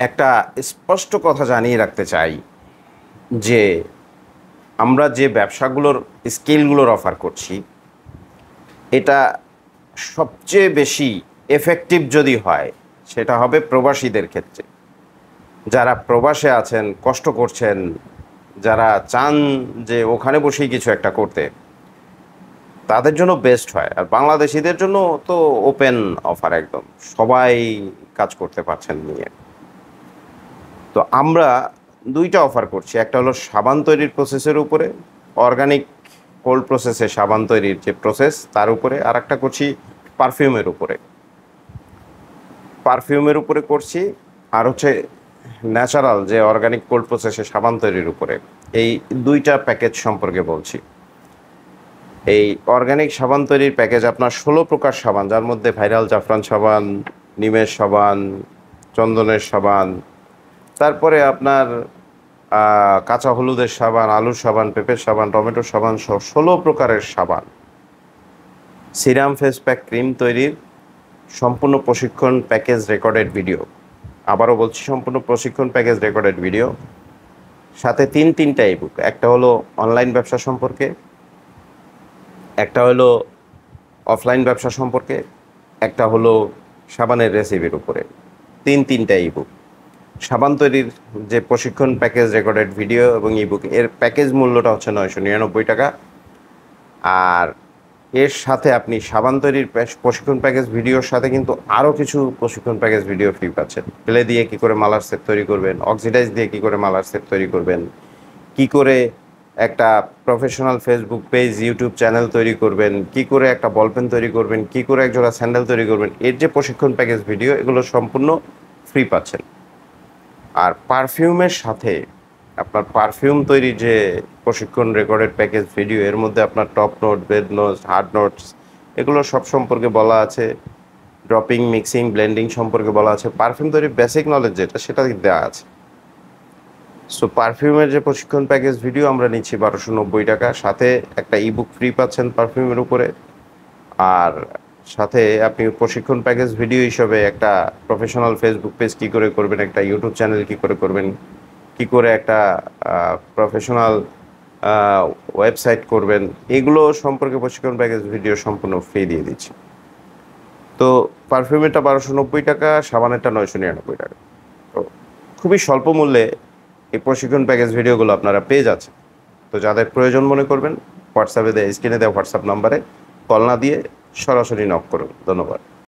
একটা স্পষ্ট কথা জানিয়ে রাখতে চাই যে আমরা যে ব্যবসাগুলোর স্কিলগুলোর অফার করছি এটা সবচেয়ে বেশি এফেক্টিভ যদি হয় সেটা হবে প্রবাসীদের ক্ষেত্রে। যারা প্রবাসে আছেন, কষ্ট করছেন, যারা চান যে ওখানে বসেই কিছু একটা করতে, তাদের জন্য বেস্ট হয়। আর বাংলাদেশিদের জন্য তো ওপেন অফার, একদম সবাই কাজ করতে পারছেন নিয়ে। তো আমরা দুইটা অফার করছি, একটা হলো সাবান তৈরির প্রসেসের উপরে, অর্গানিক কোল্ড প্রসেসে সাবান তৈরির যে প্রসেস তার উপরে, আর একটা করছি পারফিউমের উপরে। পারফিউমের উপরে করছি, আর হচ্ছে ন্যাচারাল যে অর্গানিক কোল্ড প্রসেসে সাবান তৈরির উপরে। এই দুইটা প্যাকেজ সম্পর্কে বলছি। এই অর্গানিক সাবান তৈরির প্যাকেজ আপনার 16 প্রকার সাবান, যার মধ্যে ভাইরাল জাফরান সাবান, নিমের সাবান, চন্দনের সাবান, তারপরে আপনার কাঁচা হলুদের সাবান, আলুর সাবান, পেঁপের সাবান, টমেটোর সাবান সহ 16 প্রকারের সাবান, সিরাম ফেস প্যাক ক্রিম তৈরির সম্পূর্ণ প্রশিক্ষণ প্যাকেজ রেকর্ডেড ভিডিও। আবারও বলছি, সম্পূর্ণ প্রশিক্ষণ প্যাকেজ রেকর্ডেড ভিডিও, সাথে তিনটা ইবুক। একটা হলো অনলাইন ব্যবসা সম্পর্কে, একটা হলো অফলাইন ব্যবসা সম্পর্কে, একটা হলো সাবানের রেসিপির উপরে। তিনটা ইবুক। সাবান তৈরির যে প্রশিক্ষণ প্যাকেজ রেকর্ডেড ভিডিও এবং ইবুক, এর প্যাকেজ মূল্যটা হচ্ছে 999 টাকা। আর এর সাথে আপনি সাবান তৈরির প্রশিক্ষণ প্যাকেজ ভিডিওর সাথে কিন্তু আরও কিছু প্রশিক্ষণ প্যাকেজ ভিডিও ফ্রি পাচ্ছেন। ক্লে দিয়ে কী করে মালার সেট তৈরি করবেন, অক্সিডাইজ দিয়ে কী করে মালার সেট তৈরি করবেন, কি করে একটা professional Facebook page, YouTube channel তৈরি করবেন, কি করে একটা বলপেন তৈরি করবেন, কি করে একজোড়া স্যান্ডেল তৈরি করবেন, এর যে প্রশিক্ষণ প্যাকেজ ভিডিও, এগুলো সম্পূর্ণ ফ্রি পাচ্ছেন। আর পারফিউমের সাথে আপনার পারফিউম তৈরি যে প্রশিক্ষণ রেকর্ডেড প্যাকেজ ভিডিও, এর মধ্যে আপনার top note, bed notes, hard notes, এগুলো সব সম্পর্কে বলা আছে। ড্রপিং, মিক্সিং, ব্লেন্ডিং সম্পর্কে বলা আছে। পারফিউম তৈরির বেসিক নলেজ যেটা, সেটা দেওয়া আছে। সো পারফিউমের যে প্রশিক্ষণ প্যাকেজ ভিডিও আমরা নিচ্ছি 1290 টাকা, সাথে একটা ইবুক ফ্রি পাচ্ছেন পারফিউমের উপরে। আর সাথে আপনি প্রশিক্ষণ প্যাকেজ ভিডিও হিসেবে একটা প্রফেশনাল ফেসবুক পেজ কী করে করবেন, একটা ইউটিউব চ্যানেল কী করে করবেন, কী করে একটা প্রফেশনাল ওয়েবসাইট করবেন, এগুলো সম্পর্কে প্রশিক্ষণ প্যাকেজ ভিডিও সম্পূর্ণ ফ্রি দিয়ে দিচ্ছি। তো পারফিউমেরটা 1290 টাকা, সাবানেরটা 999 টাকা। তো খুবই স্বল্প মূল্যে এই প্রশিক্ষণ প্যাকেজ ভিডিওগুলো আপনারা পেয়ে যাচ্ছেন। তো যাদের প্রয়োজন মনে করবেন, হোয়াটসঅ্যাপে স্ক্রিনে দেওয়া হোয়াটসঅ্যাপ নাম্বারে কল না দিয়ে সরাসরি নক করুন। ধন্যবাদ।